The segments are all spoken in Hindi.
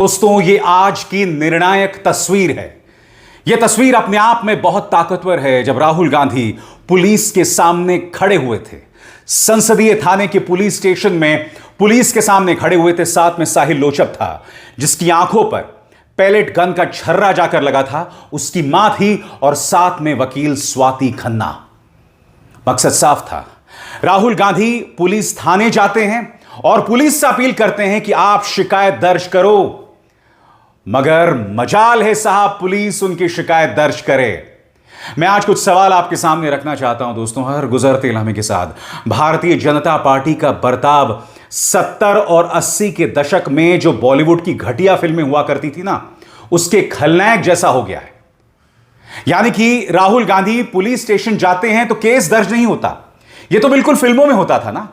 दोस्तों, ये आज की निर्णायक तस्वीर है। यह तस्वीर अपने आप में बहुत ताकतवर है। जब राहुल गांधी पुलिस के सामने खड़े हुए थे, संसदीय थाने के पुलिस स्टेशन में पुलिस के सामने खड़े हुए थे, साथ में साहिल लोचब था, जिसकी आंखों पर पैलेट गन का छर्रा जाकर लगा था, उसकी मां थी और साथ में वकील स्वाति खन्ना। मकसद साफ था। राहुल गांधी पुलिस थाने जाते हैं और पुलिस से अपील करते हैं कि आप शिकायत दर्ज करो, मगर मजाल है साहब पुलिस उनकी शिकायत दर्ज करे। मैं आज कुछ सवाल आपके सामने रखना चाहता हूं दोस्तों। हर गुजरते लम्हे के साथ भारतीय जनता पार्टी का बर्ताव 70 और 80 के दशक में जो बॉलीवुड की घटिया फिल्में हुआ करती थी ना, उसके खलनायक जैसा हो गया है। यानी कि राहुल गांधी पुलिस स्टेशन जाते हैं तो केस दर्ज नहीं होता। यह तो बिल्कुल फिल्मों में होता था ना।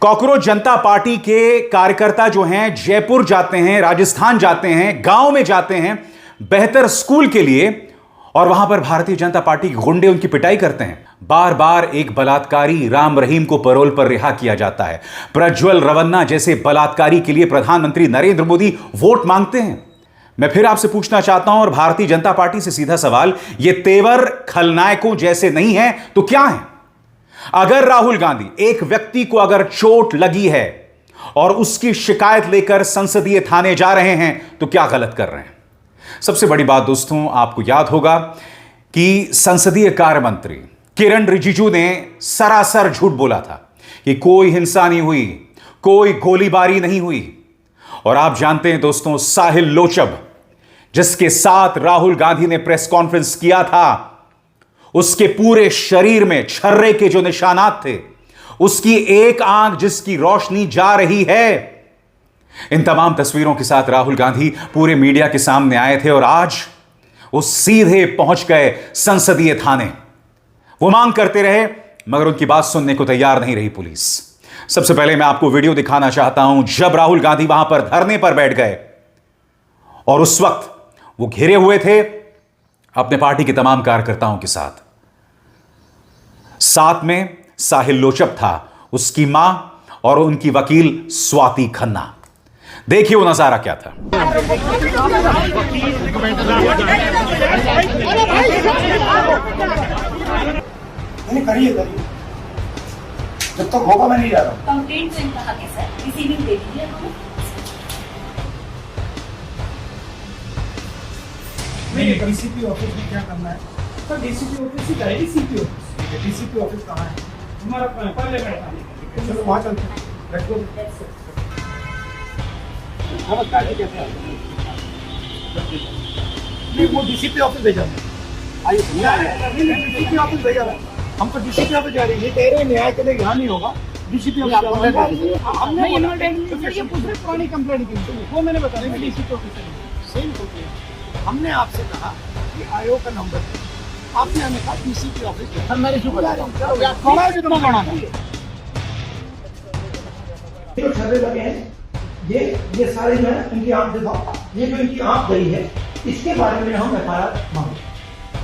कॉकरोच जनता पार्टी के कार्यकर्ता जो हैं जयपुर जाते हैं, राजस्थान जाते हैं, गांव में जाते हैं बेहतर स्कूल के लिए, और वहां पर भारतीय जनता पार्टी के गुंडे उनकी पिटाई करते हैं। बार बार एक बलात्कारी राम रहीम को पैरोल पर रिहा किया जाता है। प्रज्वल रवन्ना जैसे बलात्कारी के लिए प्रधानमंत्री नरेंद्र मोदी वोट मांगते हैं। मैं फिर आपसे पूछना चाहता हूं और भारतीय जनता पार्टी से सीधा सवाल, ये तेवर खलनायकों जैसे नहीं है तो क्या है? अगर राहुल गांधी, एक व्यक्ति को अगर चोट लगी है और उसकी शिकायत लेकर संसदीय थाने जा रहे हैं तो क्या गलत कर रहे हैं? सबसे बड़ी बात दोस्तों, आपको याद होगा कि संसदीय कार्य मंत्री किरण रिजिजू ने सरासर झूठ बोला था कि कोई हिंसा नहीं हुई, कोई गोलीबारी नहीं हुई। और आप जानते हैं दोस्तों, साहिल लोचब जिसके साथ राहुल गांधी ने प्रेस कॉन्फ्रेंस किया था, उसके पूरे शरीर में छर्रे के जो निशानात थे, उसकी एक आंख जिसकी रोशनी जा रही है। इन तमाम तस्वीरों के साथ राहुल गांधी पूरे मीडिया के सामने आए थे और आज वो सीधे पहुंच गए संसदीय थाने। वो मांग करते रहे मगर उनकी बात सुनने को तैयार नहीं रही पुलिस। सबसे पहले मैं आपको वीडियो दिखाना चाहता हूं जब राहुल गांधी वहां पर धरने पर बैठ गए और उस वक्त वो घिरे हुए थे अपने पार्टी के तमाम कार्यकर्ताओं के साथ। साथ में साहिल लोचब था, उसकी मां और उनकी वकील स्वाति खन्ना। देखिए वो नजारा क्या था। करिए जब तक होगा मैं नहीं जा रहा हूँ। कंप्लेंट से कहा कि सर रिसीविंग दे दीजिए हमें। नहीं, डीसीपी ऑफिस में क्या करना है? सर डीसीपी ऑफिस ही जाएगी, डीसीपी ऑफिस। डीसीपी ऑफिस कहाँ है? हमारा पहले बैठा। चलो वहाँ चलते हैं। Let's go. नमस्कार जी, कैसे हैं? नहीं, वो डीसीपी ऑफिस भेजा है। आइए, डीसीपी ऑफिस भेजा है। हम तो डीसीपी ऑफिस जा रहे हैं। ये कह रहे हैं न्याय के लिए यहाँ नहीं होगा, डीसीपी ऑफिस। हमने ये पुरानी कंप्लेंट की, वो मैंने बताया डीसीपी ऑफिस सेम होती है। हमने आपसे कहा कि आयोग का नंबर है, आपने हमें कहा डीसीपी ऑफिस। सर मैं रिश्यू बता रहा हूँ, थोड़ा जितना बना था जो छर्रे लगे हैं, ये सारे जो है इनकी आंख दिखाओ। ये जो इनकी आंख गई है, इसके बारे में हम एफआईआर मांगे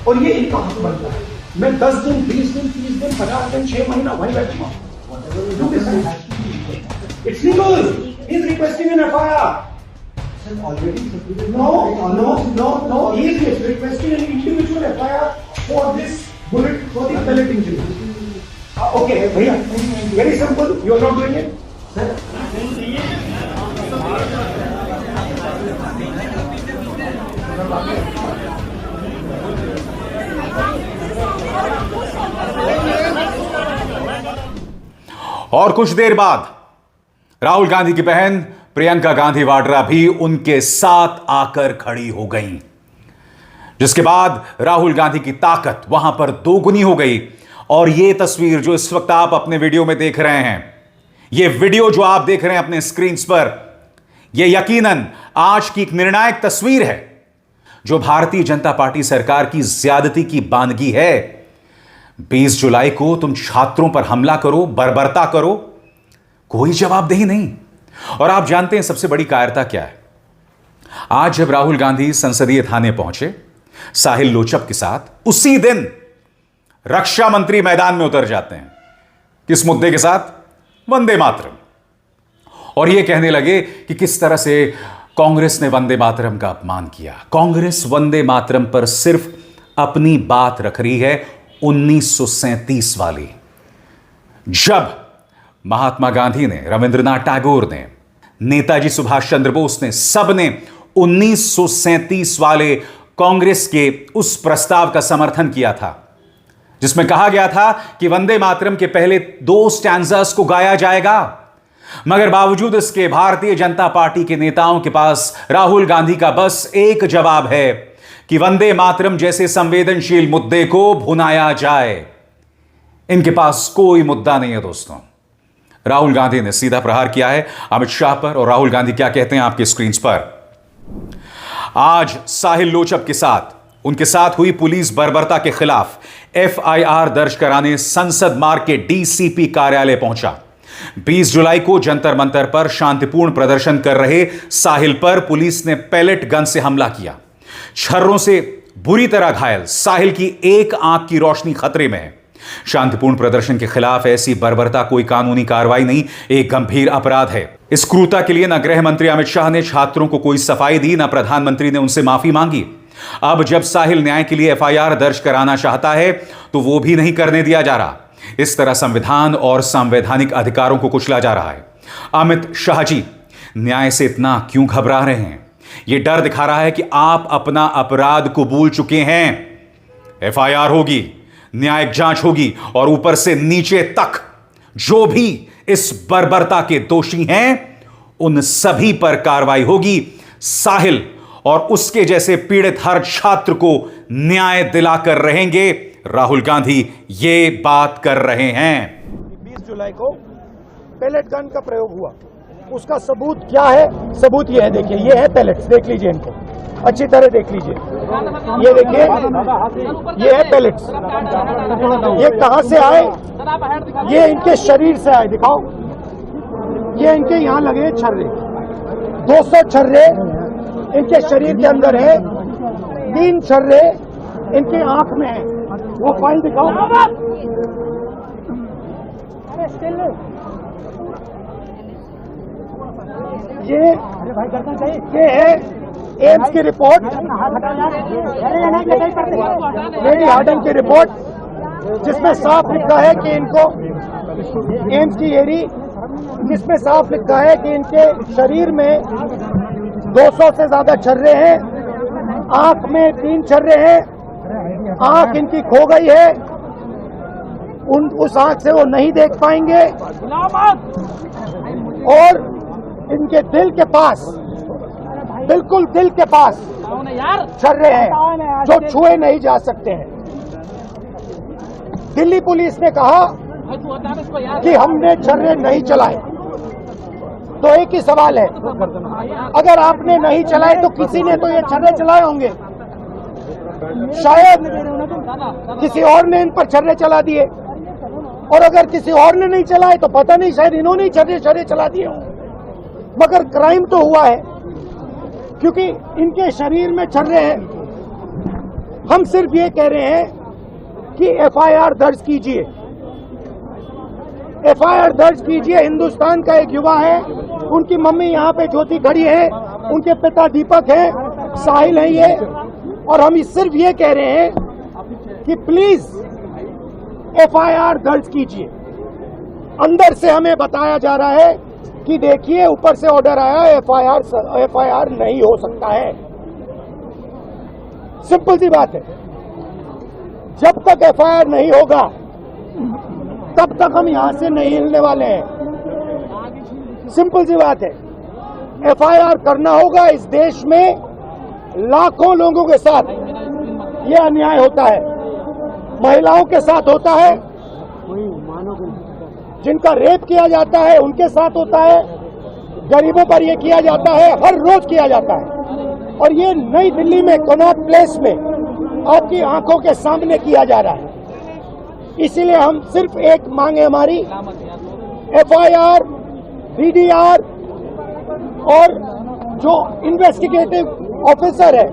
और ये इनका हक बनता है। मैं 10 दिन 20 दिन 30 दिन 50 दिन 6 महीना वहीं बैठूंगा। It's legal, he is requesting an FIR. No. He is requesting an individual FIR for this bullet, for the pellet injury. Okay, भैया, very simple. You are not doing it, sir. और कुछ देर बाद राहुल गांधी की बहन प्रियंका गांधी वाड्रा भी उनके साथ आकर खड़ी हो गईं, जिसके बाद राहुल गांधी की ताकत वहां पर दोगुनी हो गई। और यह तस्वीर जो इस वक्त आप अपने वीडियो में देख रहे हैं, यह वीडियो जो आप देख रहे हैं अपने स्क्रीन पर, यह यकीनन आज की एक निर्णायक तस्वीर है जो भारतीय जनता पार्टी सरकार की ज्यादती की बानगी है। 20 जुलाई को तुम छात्रों पर हमला करो, बर्बरता करो, कोई जवाबदेही नहीं। और आप जानते हैं सबसे बड़ी कायरता क्या है? आज जब राहुल गांधी संसदीय थाने पहुंचे साहिल लोचब के साथ, उसी दिन रक्षा मंत्री मैदान में उतर जाते हैं। किस मुद्दे के साथ? वंदे मातरम। और यह कहने लगे कि किस तरह से कांग्रेस ने वंदे मातरम का अपमान किया। कांग्रेस वंदे मातरम पर सिर्फ अपनी बात रख रही है 1937 वाली, जब महात्मा गांधी ने, रविंद्रनाथ टैगोर ने, नेताजी सुभाष चंद्र बोस ने, सबने 1937 वाले कांग्रेस के उस प्रस्ताव का समर्थन किया था जिसमें कहा गया था कि वंदे मातरम के पहले 2 स्टैंजास को गाया जाएगा। मगर बावजूद इसके भारतीय जनता पार्टी के नेताओं के पास राहुल गांधी का बस एक जवाब है कि वंदे मातरम जैसे संवेदनशील मुद्दे को भुनाया जाए। इनके पास कोई मुद्दा नहीं है दोस्तों। राहुल गांधी ने सीधा प्रहार किया है अमित शाह पर, और राहुल गांधी क्या कहते हैं आपकी स्क्रीन पर। आज साहिल लोचब के साथ, उनके साथ हुई पुलिस बर्बरता के खिलाफ FIR दर्ज कराने संसद मार्ग के DCP कार्यालय पहुंचा। 20 जुलाई को जंतर मंतर पर शांतिपूर्ण प्रदर्शन कर रहे साहिल पर पुलिस ने पैलेट गन से हमला किया। छर्रों से बुरी तरह घायल साहिल की एक आंख की रोशनी खतरे में है। शांतिपूर्ण प्रदर्शन के खिलाफ ऐसी बर्बरता कोई कानूनी कार्रवाई नहीं, एक गंभीर अपराध है। इस क्रूरता के लिए न गृह मंत्री अमित शाह ने छात्रों को कोई सफाई दी, न प्रधानमंत्री ने उनसे माफी मांगी। अब जब साहिल न्याय के लिए FIR दर्ज कराना चाहता है तो वो भी नहीं करने दिया जा रहा। इस तरह संविधान और संवैधानिक अधिकारों को कुचला जा रहा है। अमित शाह जी न्याय से इतना क्यों घबरा रहे हैं? यह डर दिखा रहा है कि आप अपना अपराध कबूल चुके हैं। FIR होगी, न्यायिक जांच होगी, और ऊपर से नीचे तक जो भी इस बर्बरता के दोषी हैं उन सभी पर कार्रवाई होगी। साहिल और उसके जैसे पीड़ित हर छात्र को न्याय दिलाकर रहेंगे। राहुल गांधी ये बात कर रहे हैं। 20 जुलाई को पैलेट गन का प्रयोग हुआ, उसका सबूत क्या है? सबूत ये है, देखिए ये है पैलेट्स, देख लीजिए इनको अच्छी तरह देख लीजिए। ये देखिए ये है पैलेट्स, ये कहां से आए? ये इनके शरीर से आए, दिखाओ। ये इनके यहाँ लगे छर्रे, 200 छर्रे इनके शरीर के अंदर है, 3 छर्रे इनकी आंख में है। वो फाइल दिखाओ। ये है एम्स की रिपोर्ट, लेडी हार्डन की रिपोर्ट, जिसमें साफ लिखा है कि इनको एम्स की एरी, जिसमें साफ लिखा है कि इनके शरीर में 200 से ज्यादा छर्रे हैं, आंख में 3 छर्रे हैं, आंख इनकी खो गई है, उस आंख से वो नहीं देख पाएंगे, और इनके दिल के पास, बिल्कुल दिल के पास छर्रे हैं जो छुए नहीं जा सकते हैं। दिल्ली पुलिस ने कहा कि हमने छर्रे नहीं चलाए, तो एक ही सवाल है, अगर आपने नहीं चलाए तो किसी ने तो ये छर्रे चलाए होंगे। शायद किसी और ने इन पर छर्रे चला दिए, और अगर किसी और ने नहीं चलाए तो पता नहीं, शायद इन्होंने ही छर्रे चला दिए हों। मगर क्राइम तो हुआ है क्योंकि इनके शरीर में छर्रे हैं। हम सिर्फ ये कह रहे हैं कि FIR दर्ज कीजिए, FIR दर्ज कीजिए। हिंदुस्तान का एक युवा है, उनकी मम्मी यहाँ पे ज्योति खड़ी है, उनके पिता दीपक है, साहिल है ये, और हम सिर्फ ये कह रहे हैं कि प्लीज FIR दर्ज कीजिए। अंदर से हमें बताया जा रहा है कि देखिए ऊपर से ऑर्डर आया, FIR नहीं हो सकता है। सिंपल सी बात है, जब तक FIR नहीं होगा तब तक हम यहां से नहीं हिलने वाले हैं। सिंपल सी बात है, FIR करना होगा। इस देश में लाखों लोगों के साथ ये अन्याय होता है, महिलाओं के साथ होता है, जिनका रेप किया जाता है उनके साथ होता है, गरीबों पर यह किया जाता है, हर रोज किया जाता है, और ये नई दिल्ली में कनॉट प्लेस में आपकी आंखों के सामने किया जा रहा है। इसीलिए हम सिर्फ एक मांग है हमारी, FIR, DDR और जो इन्वेस्टिगेटिव ऑफिसर है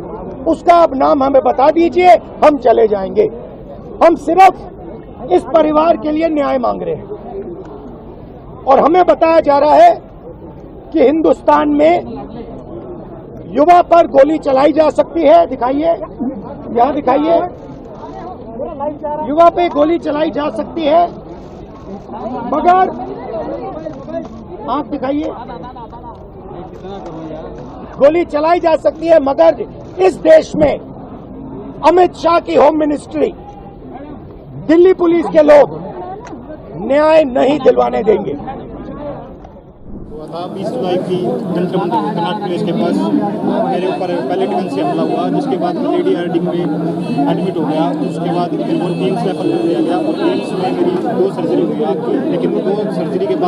उसका अब नाम हमें बता दीजिए, हम चले जाएंगे। हम सिर्फ इस परिवार के लिए न्याय मांग रहे हैं, और हमें बताया जा रहा है कि हिंदुस्तान में युवा पर गोली चलाई जा सकती है, दिखाइए, यहाँ दिखाइए, युवा पे गोली चलाई जा सकती है, मगर आंख दिखाइए, गोली चलाई जा सकती है, मगर इस देश में अमित शाह की होम मिनिस्ट्री, दिल्ली पुलिस के लोग न्याय नहीं दिलवाने देंगे। हुआ था 20 जुलाई की जंतर मंतर कर्नाटक प्लेस के पास मेरे ऊपर पैलेट गन से हमला हुआ, जिसके बाद लेडी आरडिंग में एडमिट हो गया। उसके बाद मेरे को एम्स रेफर कर दिया गया और एम्स में मेरी 2 सर्जरी हुई आँख की, लेकिन वो 2 सर्जरी के बाद